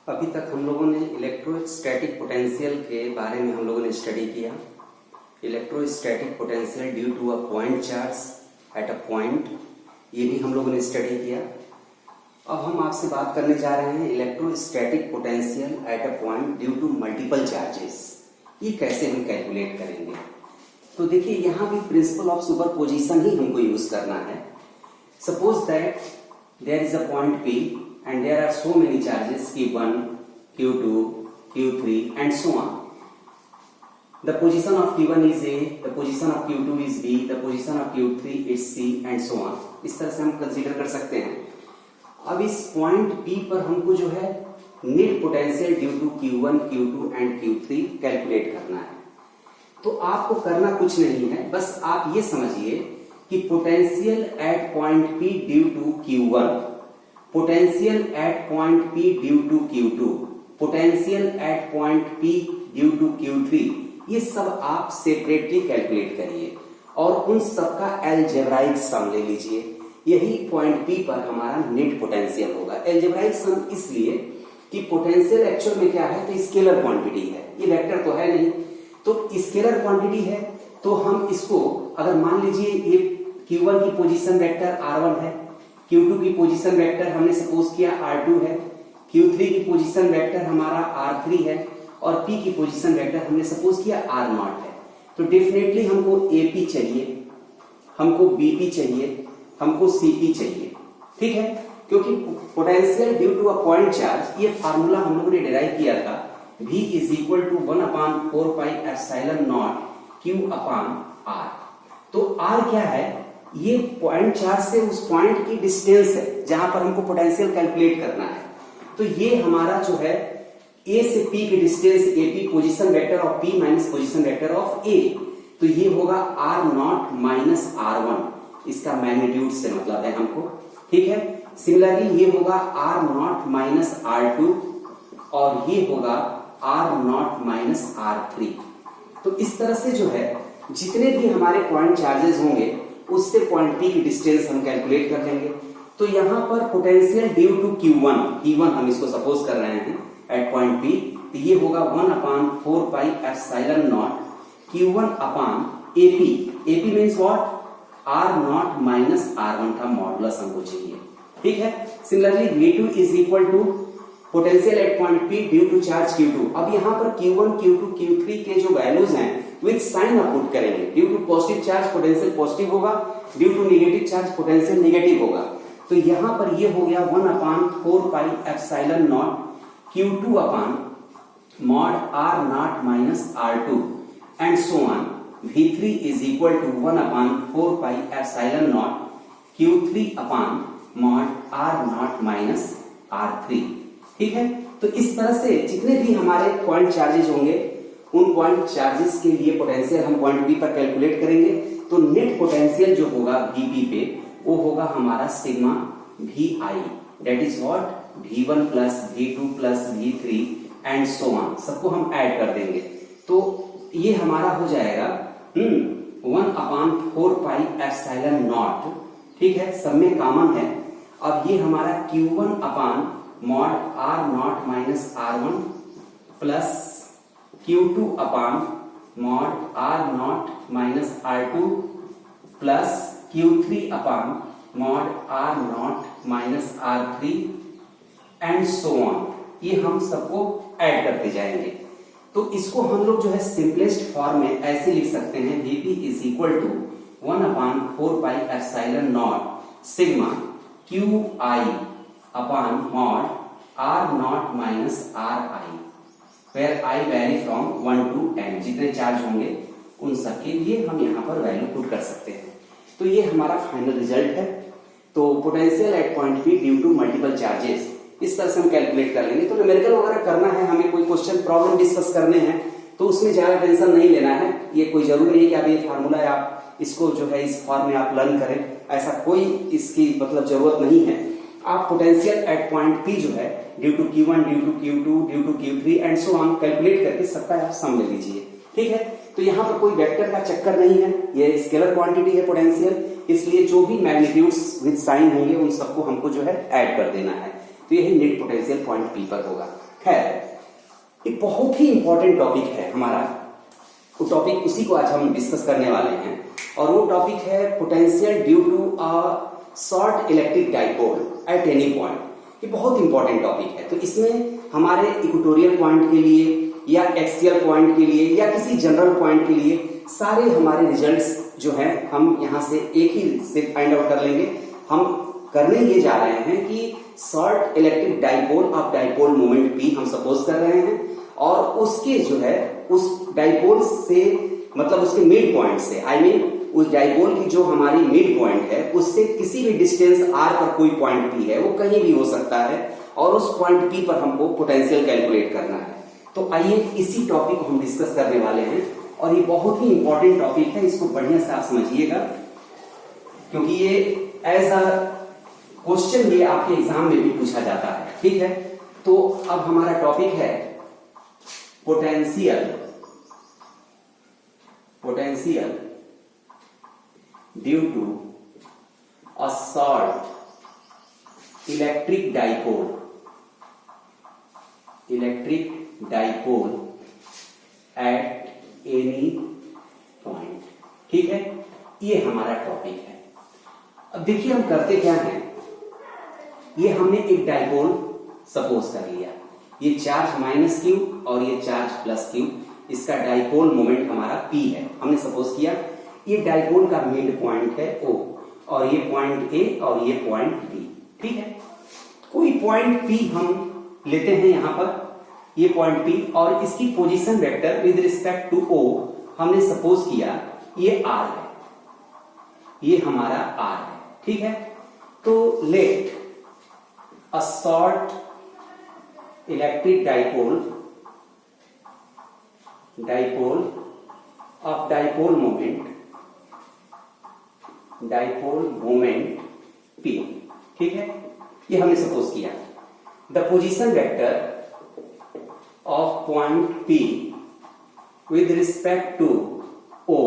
अभी तक हम लोगों ने इलेक्ट्रोस्टैटिक पोटेंशियल के बारे में हम लोगों ने स्टडी किया। Electrostatic potential due to a point charge at a point, ये भी हम लोगों ने स्टडी किया। अब हम आपसे बात करने जा रहे हैं electrostatic potential at a point due to multiple charges. ये कैसे हम कैलकुलेट करेंगे? तो देखिए, यहाँ भी प्रिंसिपल ऑफ सुपरपोजिशन ही हमको यूज करना है। Suppose that there is a point P and there are so many charges Q1, Q2, Q3 and so on. The position of Q1 is A, the position of Q2 is B, the position of Q3 is C and so on. इस तरह से हम consider कर सकते हैं। अब इस point P पर हमको जो है net potential due to Q1, Q2 and Q3 calculate करना है। तो आपको करना कुछ नहीं है, बस आप ये समझिए कि potential at point P due to Q1, potential at point P due to Q2, potential at point P due to Q3, ये सब आप सेपरेटली कैलकुलेट करिए और उन सब का अलजेब्राइक सम ले लीजिए। यही पॉइंट P पर हमारा नेट पोटेंशियल होगा। अलजेब्राइक सम इसलिए कि पोटेंशियल एक्चुअल में क्या है, तो स्केलर क्वांटिटी है, ये वेक्टर तो है नहीं। तो स्केलर क्वांटिटी है तो हम इसको अगर मान लीजिए ये Q1 की पोजीशन वेक्टर R1 है, Q2 की पोजीशन वेक्टर हमने सपोज किया R2 है, Q3 की पोजीशन वेक्टर हमारा R3 है और P की पोजीशन वेक्टर हमने सपोज किया R0 है। तो डेफिनेटली हमको AP चाहिए, हमको BP चाहिए, हमको CP चाहिए, ठीक है। क्योंकि potential due to a point charge, ये फार्मूला हम लोगों ने डिराइव किया था, V is equal to 1/4 pi epsilon naught Q upon R। तो R क्या है? ये पॉइंट चार्ज से उस पॉइंट की डिस्टेंस है जहां पर हमको पोटेंशियल कैलकुलेट करना है। तो ये हमारा जो है A से P की distance AP, position vector of P minus position vector of A, तो ये होगा R0 माइनस R1, इसका मैग्नीट्यूड से मतलब है हमको, ठीक है। सिमिलरली ये होगा R0 माइनस R2 और ये होगा R0 माइनस R3। तो इस तरह से जो है जितने भी हमारे पॉइंट चार्जेस होंगे उससे पॉइंट P की डिस्टेंस हम कैलकुलेट कर लेंगे। तो यहां पर पोटेंशियल ड्यू टू Q1 हम इसको सपोज कर रहे हैं एट पॉइंट P, तो ये होगा 1/4 pi epsilon naught Q1 upon AP। AP means what? R0 minus R1 का मॉडुलस हमको चाहिए, ठीक है। Similarly V2 is equal to potential at point P due to charge Q2। अब यहां पर Q1, Q2, Q3 के जो वैल्यूज हैं विथ साइन आप पुट करेंगे। Due to positive charge potential positive होगा, due to negative charge potential negative होगा। तो यहां पर ये हो गया 1/4 pi epsilon naught Q2 upon mod R0 minus R2 and so on. V3 is equal to 1/4 pi epsilon naught Q3 upon mod R0 minus R3, ठीक है। तो इस तरह से जितने भी हमारे पॉइंट चार्जेस होंगे उन पॉइंट चार्जेस के लिए पोटेंशियल हम पॉइंट P पर कैलकुलेट करेंगे। तो नेट पोटेंशियल जो होगा VP पे वो होगा हमारा sigma VI, that is what V1 plus V2 plus V3 and so on, सबको हम ऐड कर देंगे। तो ये हमारा हो जाएगा 1/4 पाई एप्सिलॉन नॉट, ठीक है, सब में कॉमन है। अब ये हमारा Q1 upon mod R0 minus R1 plus Q2 upon mod R0 minus R2 plus Q3 upon mod R0 minus R3 and so on, ये हम सबको ऐड करते जाएंगे। तो इसको हम लोग जो है सिंपलेस्ट फॉर्म में ऐसे लिख सकते हैं, VP is equal to 1/4 pi epsilon naught sigma QI upon mod R0 minus RI, where I vary from 1 to n। जितने चार्ज होंगे उन सब के लिए हम यहाँ पर वैल्यू पुट कर सकते हैं। तो ये हमारा फाइनल रिजल्ट है। तो potential at point P due to multiple charges, इस तरह से हम कैलकुलेट कर लेंगे। तो न्यूमेरिकल वगैरह करना है, हमें कोई क्वेश्चन प्रॉब्लम डिस्कस करने हैं तो उसमें ज्यादा टेंशन नहीं लेना है। ये कोई जरूरी नहीं कि आप ये फार्मूला है आप इसको जो है इस फॉर्म में आप लर्न करें, ऐसा कोई इसकी मतलब जरूरत नहीं है। आप पोटेंशियल एट पॉइंट P जो है due to Q1, due to Q2, due to Q3 and so on calculate करके सबका आप सम ले लीजिए, ठीक है। तो यहाँ पर कोई वेक्टर का चक्कर नहीं है, ये स्केलर क्वांटिटी है पोटेंशियल, इसलिए जो भी मैग्नीट्यूड्स विद साइन होंगे उन सबको हमको जो है ऐड कर देना है। तो यही नेट पोटेंशियल पॉइंट P पर होगा। है, एक बहुत ही इंपॉर्टेंट टॉपिक है हमारा। वो टॉपिक उसी को आज हम डिस्कस करने वाले हैं और वो टॉपिक है potential due to a short electric dipole at any point. ये बहुत इंपॉर्टेंट टॉपिक है। तो इसमें हमारे इक्वेटोरियल पॉइंट के लिए या एक्सियल पॉइंट के लिए या किसी जनरल पॉइंट के लिए सारे हमारे रिजल्ट्स जो हैं हम यहाँ से एक ही से फाइंड आउट कर लेंगे। हम करने ये जा रहे हैं कि short electric dipole of dipole moment P हम सपोज कर रहे हैं और उसके जो है उस डाइपोल से मतलब उसके मिड पॉइंट से आई मीन उस डाइपोल की जो हमारी मिड पॉइंट है उससे किसी भी डिस्टेंस आर पर कोई पॉइंट पी है, वो कहीं भी हो सकता है और उस पॉइंट पी पर हमको पोटेंशियल कैलकुलेट करना है। तो आइए इसी टॉपिक को हम डिस्कस करने वाले हैं और ये बहुत ही इंपॉर्टेंट टॉपिक है, इसको बढ़िया से आप समझिएगा क्योंकि ये एज अ क्वेश्चन ये आपके एग्जाम में भी पूछा जाता है। ठीक है, तो अब हमारा टॉपिक है potential due to a short electric dipole at any point. ठीक है, ये हमारा टॉपिक है। अब देखिए हम करते क्या हैं, ये हमने एक डाइपोल सपोज कर लिया, ये चार्ज माइनस क्यू और ये चार्ज प्लस क्यू, इसका डाइपोल मोमेंट हमारा पी है, हमने सपोज किया। ये डाइपोल का मिड पॉइंट है ओ और ये पॉइंट ए और ये पॉइंट बी। ठीक है, कोई पॉइंट पी हम लेते हैं यहां पर, ये पॉइंट पी और इसकी position vector with respect to O हमने सपोज किया ये आर है, ये हमारा आर है। ठीक है, तो let a short electric dipole of dipole moment P। ठीक है, ये हमने सपोज किया। The position vector of point P with respect to O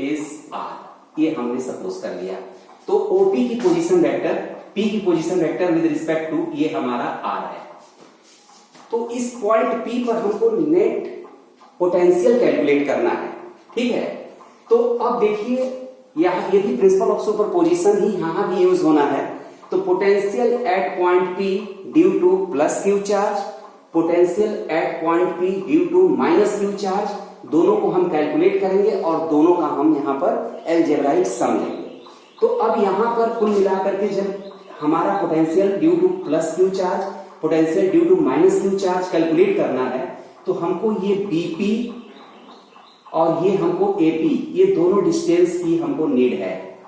is R, ये हमने सपोज कर लिया। तो OP की पोजीशन वेक्टर, P की position vector with respect to ये हमारा R है। तो इस पॉइंट P पर हमको नेट पोटेंशियल कैलकुलेट करना है। ठीक है, तो अब देखिए यहाँ ये भी प्रिंसिपल ऑफ सुपरपोजिशन ही यहाँ भी यूज होना है। तो potential at point P due to plus Q charge, potential at point P due to minus Q charge, दोनों को हम कैलकुलेट करेंगे और दोनों का हम यहाँ पर अलजेब्राइक सम लेंगे। तो अब यहाँ पर कुल मिलाकर के जब हमारा potential due to plus Q charge, potential due to minus Q charge calculate करना है तो हमको ये BP और ये हमको AP, ये दोनों डिस्टेंस की हमको नीड है,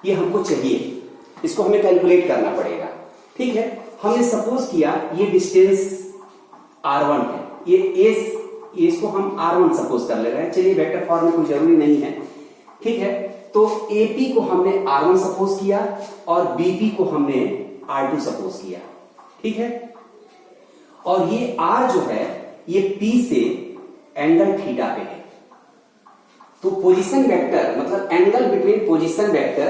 ये हमको चाहिए, इसको हमें कैलकुलेट करना पड़ेगा। ठीक है, हमने सपोज किया ये डिस्टेंस R1 है, ये इसको हम R1 सपोज कर ले रहे हैं। चलिए वेक्टर फॉर्म में कोई जरूरी नहीं है। ठीक है, तो AP को हमने R1 सपोज किया और BP को हमने R2 सपोज किया। ठीक है, और ये R जो है ये P से एंगल थीटा पे है। तो पोजीशन वेक्टर मतलब angle between position vector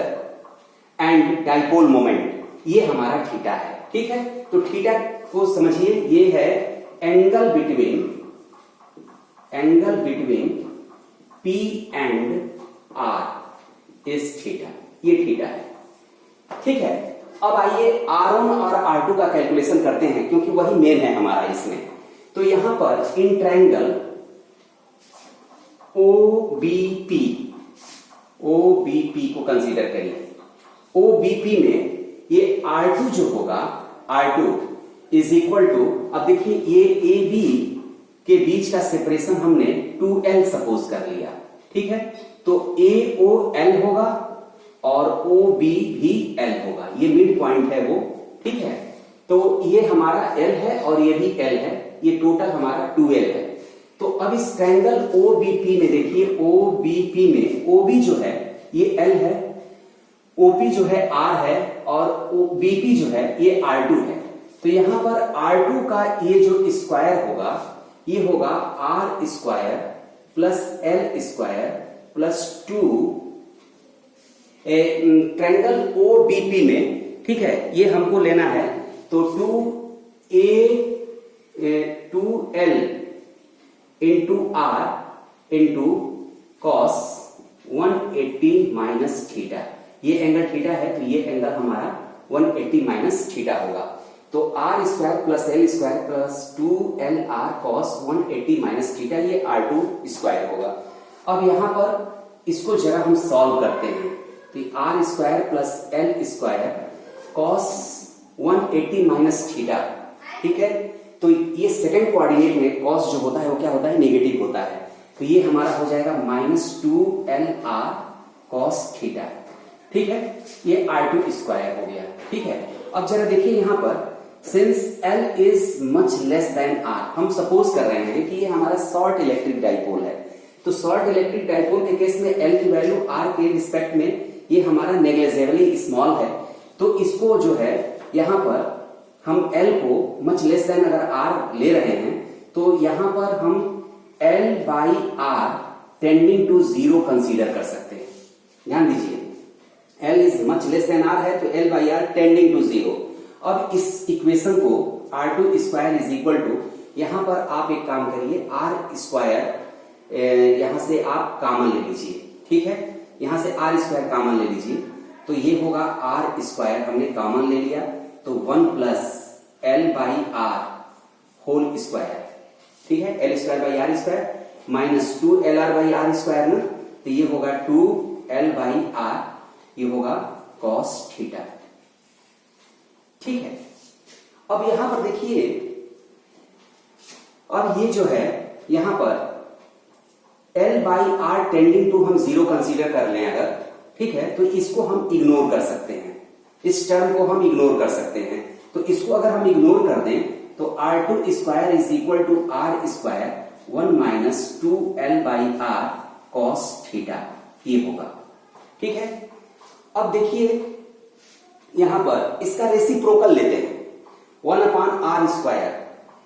and dipole moment ये हमारा थीटा है। ठीक है, तो थीटा को समझिए, ये है angle between P and R is theta, ये थीटा है। ठीक है, अब आइए R1 और R2 का कैलकुलेशन करते हैं क्योंकि वही मेन है हमारा इसमें। तो यहां पर इन ट्रायंगल OBP को कंसीडर करिए। OBP में ये R2 जो होगा, R2 इज इक्वल टू, अब देखिए ये AB के बीच का सेपरेशन हमने 2L सपोज कर लिया। ठीक है, तो AOL होगा और OB भी L होगा, ये मिड पॉइंट है वो। ठीक है, तो ये हमारा L है और ये भी L है, ये टोटल हमारा 2L है। तो अब इस ट्रायंगल OBP में देखिए, OBP में OB जो है ये L है, OP जो है R है और BP जो है ये R2 है। तो यहां पर R2 का ये जो स्क्वायर होगा ये होगा R square plus L square plus 2 triangle OBP में। ठीक है, ये हमको लेना है, तो 2A 2l into R into cos 180 minus theta. ये एंगल थीटा है तो ये एंगल हमारा 180 माइनस थीटा होगा। तो R square plus L square plus 2l R cos 180 minus theta, ये R2 स्क्वायर होगा। अब यहां पर इसको जरा हम सॉल्व करते हैं तो R square plus L square cos 180 minus theta, ठीक है। तो ये सेकंड कोऑर्डिनेट में कॉस जो होता है वो क्या होता है, नेगेटिव होता है। तो ये हमारा हो जाएगा -2l आर कॉस थीटा, ठीक है। ये R2 स्क्वायर हो गया, ठीक है। अब जरा देखिए यहां पर since L is much less than R, हम सपोज कर रहे हैं कि ये हमारा शॉर्ट इलेक्ट्रिक डाइपोल है। तो शॉर्ट इलेक्ट्रिक डाइपोल के केस में L की वैल्यू R के रिस्पेक्ट में ये हमारा नेग्लिजिबली स्मॉल है। तो इसको जो है यहां पर हम L को मच लेस देन अगर R ले रहे हैं तो यहां पर हम L by R tending to 0 consider कर सकते हैं। ध्यान दीजिए, L is much less than R है तो L by R tending to 0। अब इस इक्वेशन को R2 square is equal to, यहां पर आप एक काम करिए, R स्क्वायर यहां से आप कॉमन ले लीजिए, ठीक है। यहां से R स्क्वायर कॉमन ले लीजिए तो ये होगा R स्क्वायर, हमने कॉमन ले लिया तो 1 plus L by R whole square, ठीक है। L square by R square minus 2LR by R square ना, तो ये होगा 2L बाई R, ये होगा कॉस थीटा, ठीक है। अब यहां पर देखिए, अब ये जो है यहां पर L by R tending to हम 0 कंसीडर कर लें अगर, ठीक है, तो इसको हम इग्नोर कर सकते हैं, इस टर्म को हम इग्नोर कर सकते हैं। तो इसको अगर हम इग्नोर कर दें तो R2 square is equal to R square 1 minus 2L by R cos theta, ये होगा, ठीक है। अब देखिए यहां पर इसका रेसिप्रोकल लेते हैं 1 अपान R स्क्वायर,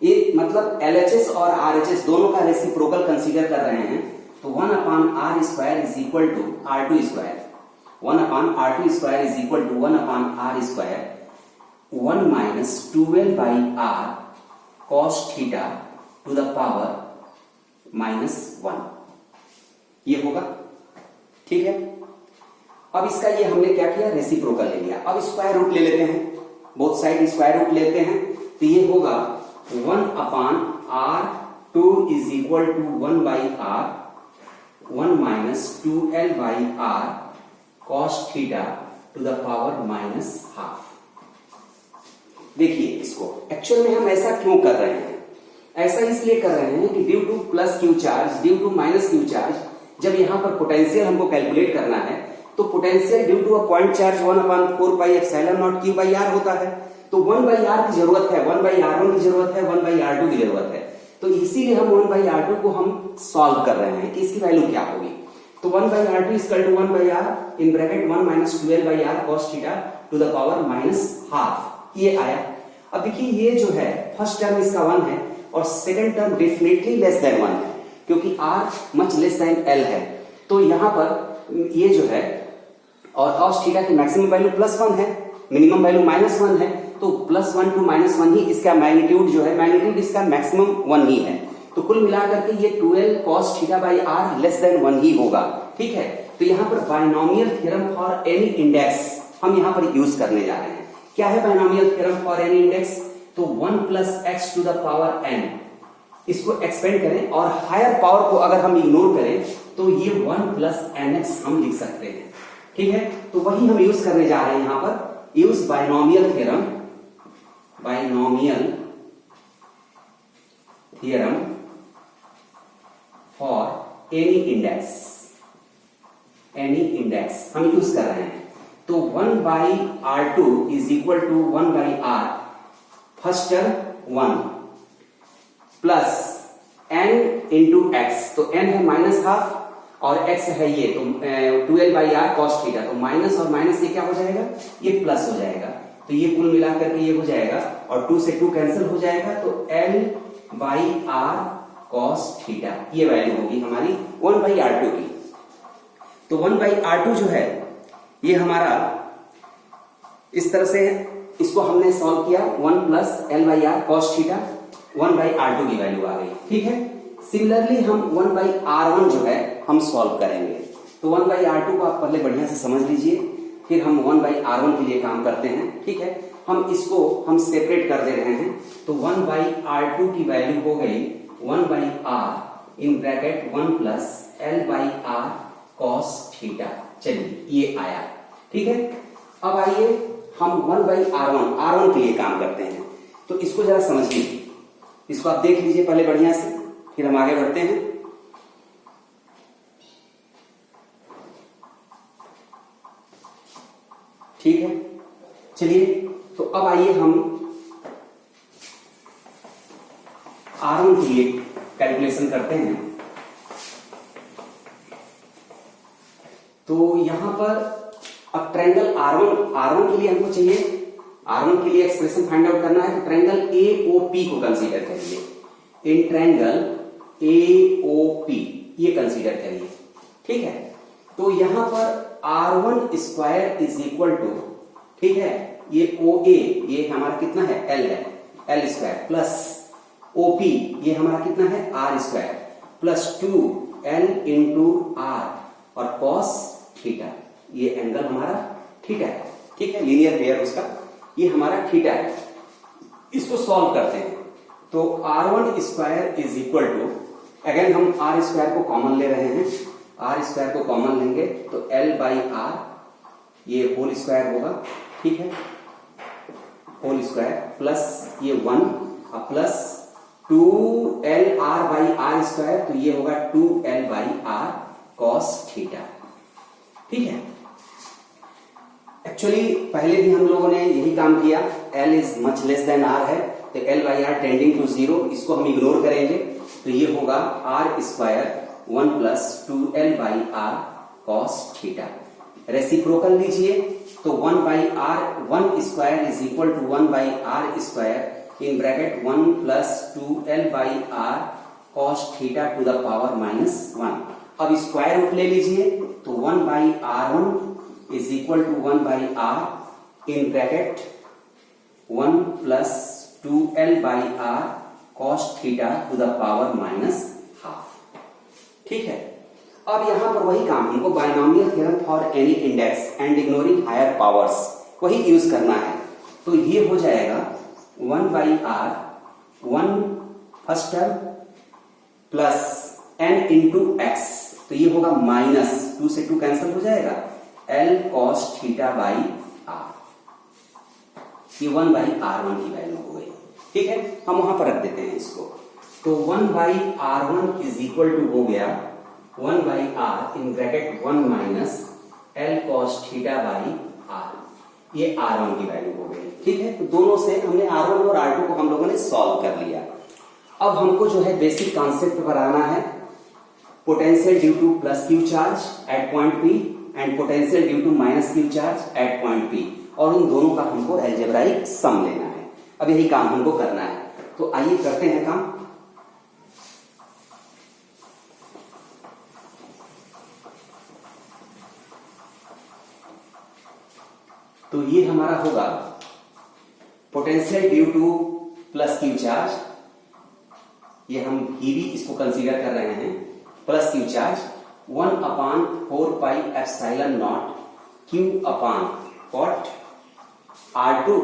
ये मतलब LHS और RHS दोनों का रेसिप्रोकल कंसीडर कर रहे हैं तो 1 upon R square is equal to R2 square, 1 upon R2 square is equal to 1 upon R square 1 minus 2L by R cos theta to the power -1, ये होगा, ठीक है। अब इसका ये हमने क्या किया, रेसिप्रोकल ले लिया। अब स्क्वायर रूट ले लेते हैं, बोथ साइड स्क्वायर रूट लेते हैं तो ये होगा 1 upon R2 is equal to 1 by R 1 minus 2L by R cos theta to the power -12। देखिए इसको एक्चुअल में हम ऐसा क्यों कर रहे हैं, ऐसा इसलिए कर रहे हैं कि due to plus Q charge, due to minus Q charge, जब यहां पर पोटेंशियल हमको कैलकुलेट करना है तो potential due to a point charge 1 upon 4 pi epsilon naught Q by R होता है। तो 1 बाई आर की जरूरत है, 1 बाई R1 की जरूरत है, 1 बाई R2 की जरूरत है। तो इसीलिए हम 1 बाई R2 को हम सॉल्व कर रहे हैं कि इसकी वैल्यू क्या होगी। तो 1 by R2 equal to 1 by R in bracket 1 minus 2L by R cos theta to the power -12, ये आया। अब देखिए ये जो है फर्स्ट टर्म इसका 1 है और second term definitely less than 1 है क्योंकि R much less then L है। तो यहां पर ये जो है और cos थीटा की मैक्सिमम वैल्यू +1 है, मिनिमम वैल्यू -1 है, तो +1 टू -1 ही इसका मैग्नीट्यूड जो है, मैग्नीट्यूड इसका मैक्सिमम 1 ही है। तो कुल मिलाकर के ये 12 cos theta by R less than 1 ही होगा, ठीक है। तो यहां पर binomial theorem for any index हम यहां पर यूज करने जा रहे हैं। क्या है binomial theorem for any index? तो 1 plus x to the power n, इसको एक्सपेंड करें और हायर पावर को अगर हम इग्नोर करें तो ये 1 प्लस nx हम लिख सकते हैं, ठीक है। तो वही हम यूज करने जा रहे हैं यहां पर, use binomial theorem, binomial theorem for any index, any index हम यूज कर रहे हैं। तो 1 by R2 is equal to 1 by R, first term 1 plus n into x, तो n है -12 और x है ये तो 12 बाई R cos थीटा, तो माइनस और माइनस ये क्या हो जाएगा, ये प्लस हो जाएगा। तो ये कुल मिलाकर के ये हो जाएगा और 2 से 2 कैंसिल हो जाएगा, तो L by R cos theta, ये वैल्यू होगी हमारी 1 बाई R2 की। तो 1 बाई R2 जो है ये हमारा इस तरह से, इसको हमने सॉल्व किया 1 plus L by R cos theta, 1/r2 की वैल्यू आ गई। ठीक है, सिमिलरली हम 1/r1 जो है हम सॉल्व करेंगे। तो 1/r2 को आप पहले बढ़िया से समझ लीजिए, फिर हम 1/r1 के लिए काम करते हैं। ठीक है, हम इसको हम सेपरेट कर दे रहे हैं। तो 1/r2 की वैल्यू हो गई 1/r in bracket 1 plus L/r cos theta. चलिए ये आया। ठीक है, अब आइए हम 1/r1 के लिए काम करते हैं। तो इसको जरा समझिए, इसको आप देख लीजिए पहले बढ़िया से, फिर हम आगे बढ़ते हैं। ठीक है, चलिए तो अब आइए हम R1 के लिए कैलकुलेशन करते हैं। तो यहां पर अब ट्रायंगल R1 के लिए हमको चाहिए, R1 के लिए एक्सप्रेशन फाइंड आउट करना है। तो ट्रायंगल AOP को कंसीडर करिए। इन ट्रायंगल AOP ये कंसीडर करिए। ठीक है, तो यहां पर R1 square is equal to, ठीक है, ये OA ये हमारा कितना है, L है, L स्क्वायर प्लस OP ये हमारा कितना है, R square plus 2L into R और cos थीटा, ये एंगल हमारा थीटा है। ठीक है, लीनियर पेयर उसका ये हमारा थीटा है। इसको सॉल्व करते हैं। तो R1 square is equal to, again हम R स्क्वायर को कॉमन ले रहे हैं, R स्क्वायर को कॉमन लेंगे तो L/R ये होल स्क्वायर होगा। ठीक है, होल स्क्वायर प्लस ये 1 और प्लस 2LR/R स्क्वायर, तो ये होगा 2L/R cos थीटा। ठीक है, एक्चुअली पहले भी हम लोगों ने यही काम किया। L is much less than R है, तो L/R टेंडिंग टू 0, इसको हम इग्नोर करेंगे। तो ये होगा R square 1 plus 2L/R cos theta. Reciprocal लीजिए तो 1 square is equal to 1/R square in bracket 1 plus 2L/R cos theta to the power -1। अब स्क्वायर रूट ले लीजिए तो 1/R1 is equal to 1/R in bracket 1 plus 2L/R cos theta to the power -1/2। ठीक है, अब यहां पर वही काम हमको binomial theorem for any index and ignoring higher powers वही यूज करना है। तो ये हो जाएगा 1/R 1 first term plus n into x, तो ये होगा -2 से 2 कैंसिल हो जाएगा, L cos theta by R, ये 1/R1 की वैल्यू हो गई। ठीक है, हम वहां पर रख देते हैं इसको। तो 1/R1 इज इक्वल टू हो गया 1/R in bracket 1 minus L cos theta by R, ये R1 की वैल्यू हो गई। ठीक है, तो दोनों से हमने R1 और R2 को हम लोगों ने सॉल्व कर लिया। अब हमको जो है बेसिक कॉन्सेप्ट पर आना है, potential due to plus Q charge at point P and potential due to minus Q charge at point P, और उन दोनों का हमको अलजेब्राइक सम लेना है। अब यही काम हमको करना है, तो आइए करते हैं काम। तो ये हमारा होगा potential due to plus Q charge, ये हम भी इसको कंसीडर कर रहे हैं, plus Q charge 1/4πε0 Q upon cot R2।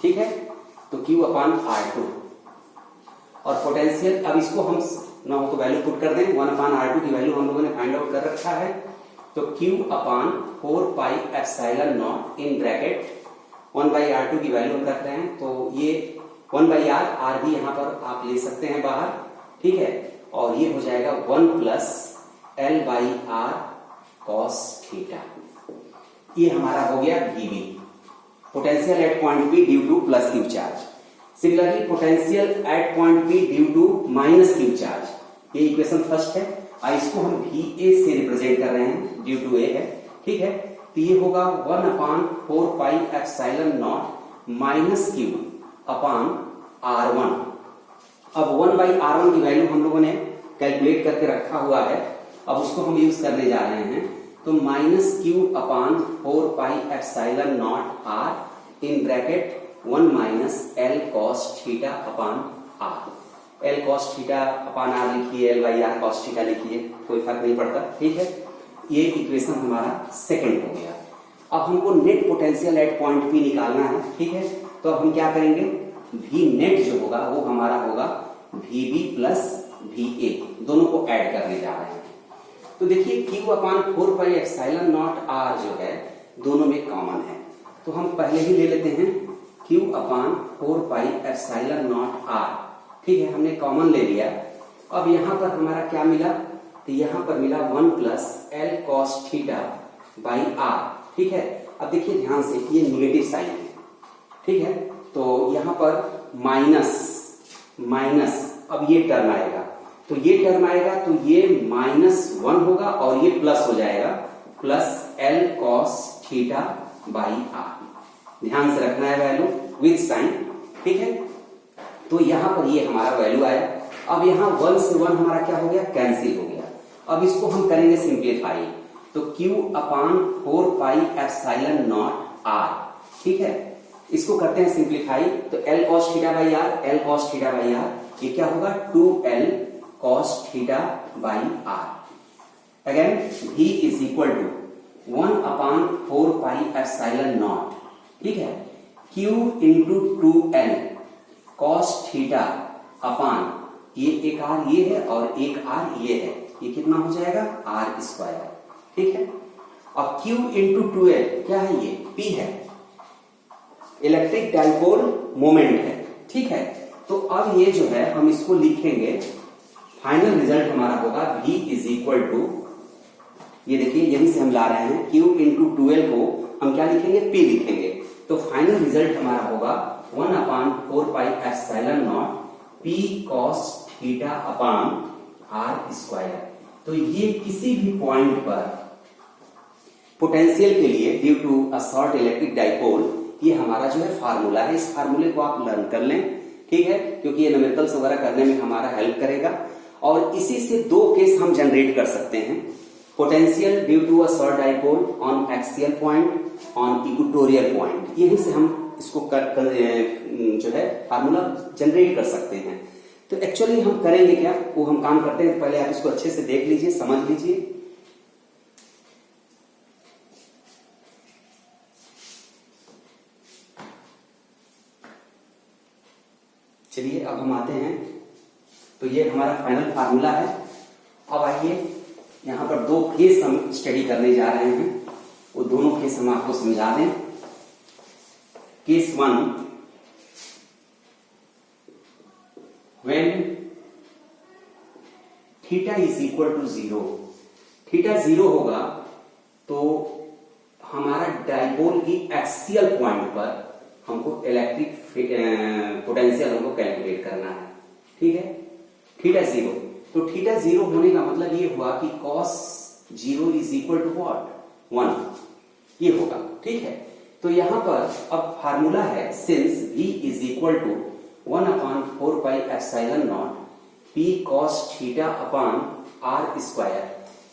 ठीक है, तो Q अपॉन R2 और पोटेंशियल, अब इसको हम ना हो तो वैल्यू पुट कर दें, 1/R2 की वैल्यू हम लोगों ने फाइंड आउट कर रखा है। तो Q upon 4πε0 in bracket 1/R2 की वैल्यू हम रख रहे हैं, तो ये 1/R, R भी यहां पर आप ले सकते हैं बाहर। ठीक है, और ये हो जाएगा 1 प्लस L/R cos थीटा, ये हमारा हो गया VB, potential at point P due to plus Q charge. Similarly potential at point P due to minus Q charge, ये इक्वेशन फर्स्ट है, इसको हम VA से रिप्रेजेंट कर रहे हैं, ड्यू टू A है। ठीक है, तो ये होगा 1/4πε0 माइनस Q अपॉन R1। अब 1/R1 की वैल्यू हम लोगों ने कैलकुलेट करके रखा हुआ है, अब उसको हम यूज करने जा रहे हैं। तो minus Q upon 4πε0 R in bracket 1 minus L cos theta upon R. L cos theta upon R लिखिए, L by R cos theta लिखिए, कोई फर्क नहीं पड़ता, ठीक है। ये इक्वेशन हमारा सेकंड हो गया। अब हमको net potential at point P निकालना है, ठीक है। तो अब हम क्या करेंगे, वी नेट जो होगा वो हमारा होगा V B plus V A, दोनों को ऐड करने जा रहे हैं। तो देखिए Q upon 4 pi epsilon naught R जो है दोनों में कॉमन है, तो हम पहले ही ले लेते हैं Q upon 4 pi epsilon naught R, ठीक है, हमने कॉमन ले लिया। अब यहां पर हमारा क्या मिला, तो यहां पर मिला 1 plus L cos theta by R, ठीक है। अब देखिए ध्यान से, ये निगेटिव साइन है, ठीक है, तो यहां पर माइनस माइनस, अब ये टर्म आएगा, तो ये टर्म आएगा तो ये -1 होगा और ये प्लस हो जाएगा, plus L cos theta by R. ध्यान से रखना है वैल्यू विथ साइन, ठीक है। तो यहां पर ये हमारा वैल्यू आया। अब यहां 1 से 1 हमारा क्या हो गया, कैंसिल हो गया। अब इसको हम करेंगे सिंप्लीफाई, तो Q upon 4 pi epsilon naught R, ठीक है, इसको करते हैं सिंप्लीफाई, तो L cos theta by R, L cos theta by R, ये क्या होगा 2L cos theta by R. Again V is equal to 1 upon 4 pi epsilon naught, ठीक है, Q into 2L cos theta upon ये एक are ये है और एक आर ये है, ये कितना हो जाएगा आर स्क्वायर, ठीक है। अब Q इंटू 2L क्या है, ये P है, इलेक्ट्रिक डाइपोल मोमेंट है, ठीक है। तो अब ये जो है हम इसको लिखेंगे, फाइनल रिजल्ट हमारा होगा V इज इक्वल टू, ये देखिए यहीं से हम ला रहे हैं, Q इंटू 2L को हम क्या लिखेंगे, P लिखेंगे, तो फाइनल रिजल्ट हमारा होगा 1 upon 4 pi epsilon naught P cos theta upon R square. तो ये किसी भी पॉइंट पर पोटेंशियल के लिए due to a short electric dipole, ये हमारा जो है फार्मूला है, इस फार्मूले को आप लर्न कर लें, ठीक है, क्योंकि ये न्यूमेरिकल्स वगैरह करने में हमारा हेल्प करेगा। और इसी से दो केस हम जनरेट कर सकते हैं, potential due to a short dipole on axial point, on equatorial point, यहीं से हम इसको जो है फार्मूला जनरेट कर सकते हैं। तो एक्चुअली हम करेंगे क्या, वो हम काम करते हैं, पहले आप इसको अच्छे से देख लीजिए, समझ लीजिए। चलिए अब हम आते हैं, तो ये हमारा फाइनल फार्मूला है। अब आइए यहां पर दो केस हम स्टडी करने जा रहे हैं, वो दोनों केस हम आपको समझा दें। Case 1, when theta is equal to 0, theta 0 होगा तो हमारा डाइपोल की एक्सियल पॉइंट पर हमको इलेक्ट्रिक पोटेंशियल हमको कैलकुलेट करना है, ठीक है। थीटा 0, तो थीटा 0 होने का मतलब ये हुआ कि cos 0 is equal to what, 1, ये होगा, ठीक है। तो यहां पर अब फार्मूला है, since V is equal to 1 upon 4 pi epsilon naught P cos theta upon R square,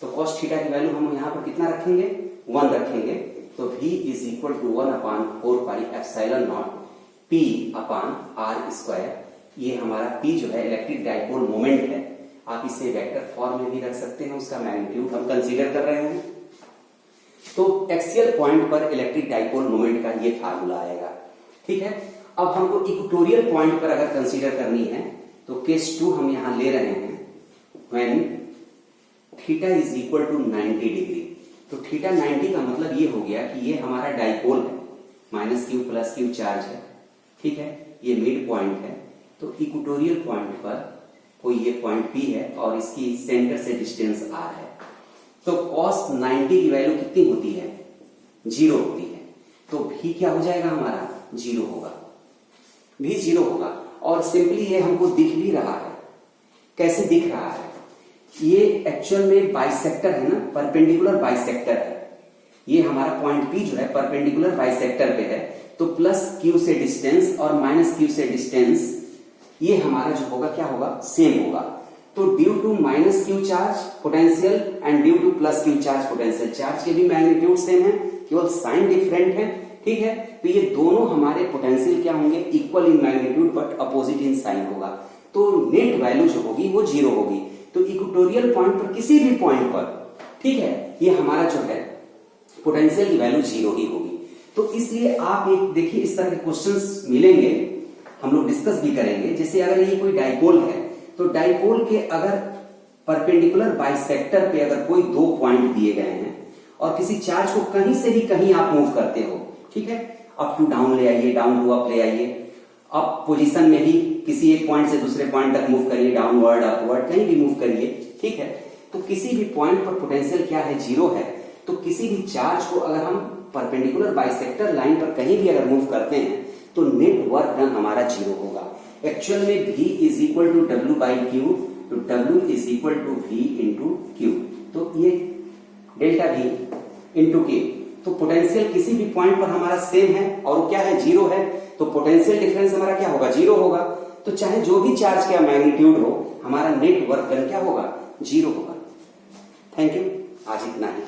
तो cos थीटा की वैल्यू हम यहां पर कितना रखेंगे, 1 रखेंगे, तो V is equal to 1 upon 4 pi epsilon naught P upon R square. ये हमारा P जो है इलेक्ट्रिक डाइपोल मोमेंट है, आप इसे वेक्टर फॉर्म में भी रख सकते हैं, उसका मैग्नीट्यूड हम कंसीडर कर रहे हैं। तो एक्सियल पॉइंट पर इलेक्ट्रिक डाइपोल मोमेंट का ये फार्मूला आएगा, ठीक है। अब हमको इक्वेटोरियल पॉइंट पर अगर कंसीडर करनी है, तो केस 2 हम यहां ले रहे हैं, when theta is equal to 90 degree. तो थीटा 90 का मतलब ये हो गया कि ये हमारा डाइपोल है, -q प्लस q चार्ज है, ठीक है, ये मिड पॉइंट है। तो इक्वेटोरियल पॉइंट पर कोई ये पॉइंट P है और इसकी सेंटर से डिस्टेंस r है, तो cos 90 की वैल्यू कितनी होती है, 0 होती है। तो V क्या हो जाएगा हमारा, 0 होगा, V 0 होगा। और सिंपली ये हमको दिख भी रहा है, कैसे दिख रहा है, ये एक्चुअल में बाइसेक्टर है ना, परपेंडिकुलर बाइसेक्टर है। ये हमारा पॉइंट P जो है परपेंडिकुलर बाइसेक्टर पे है, तो प्लस Q से डिस्टेंस और माइनस Q से डिस्टेंस, ये हमारा जो होगा क्या होगा, सेम होगा। तो due to minus Q charge potential and due to plus Q charge potential, charge के भी मैग्नीट्यूड सेम है, केवल साइन डिफरेंट है, ठीक है। तो ये दोनों हमारे पोटेंशियल क्या होंगे, equal in magnitude but opposite in sign होगा। तो नेट वैल्यू जो होगी वो जीरो होगी। तो इक्वेटोरियल पॉइंट पर किसी भी पॉइंट पर, ठीक है, ये हमारा जो है पोटेंशियल की वैल्यू जीरो ही होगी। तो इसलिए आप एक देखिए, इस तरह के क्वेश्चंस मिलेंगे, हम लोग डिस्कस भी करेंगे। जैसे अगर ये कोई डाइपोल है तो डाइपोल के अगर परपेंडिकुलर बाइसेक्टर पे अगर कोई दो पॉइंट दिए गए हैं और किसी चार्ज को कहीं से भी कहीं आप मूव करते हो, ठीक है, अप टू डाउन ले आइए, डाउन टू अप ले आइए, अप पोजीशन में भी किसी एक पॉइंट से दूसरे पॉइंट तक मूव करिए, डाउनवर्ड अपवर्ड कहीं भी मूव करिए, ठीक है। तो किसी भी पॉइंट पर पोटेंशियल क्या है, जीरो है। तो किसी भी चार्ज को अगर हम परपेंडिकुलर बाइसेक्टर लाइन पर कहीं भी अगर मूव करते हैं तो नेट वर्क डन हमारा जीरो होगा। एक्चुअल में V is equal to W by Q, तो W is equal to V into Q. तो ये डेल्टा V इंटू K। तो पोटेंशियल किसी भी पॉइंट पर हमारा सेम है और वो क्या है, जीरो है। तो पोटेंशियल डिफरेंस हमारा क्या होगा, जीरो होगा। तो चाहे जो भी चार्ज का मैग्नीट्यूड हो, हमारा नेट वर्क डन क्या होगा, जीरो होगा। थैंक यू, आज इतना ही।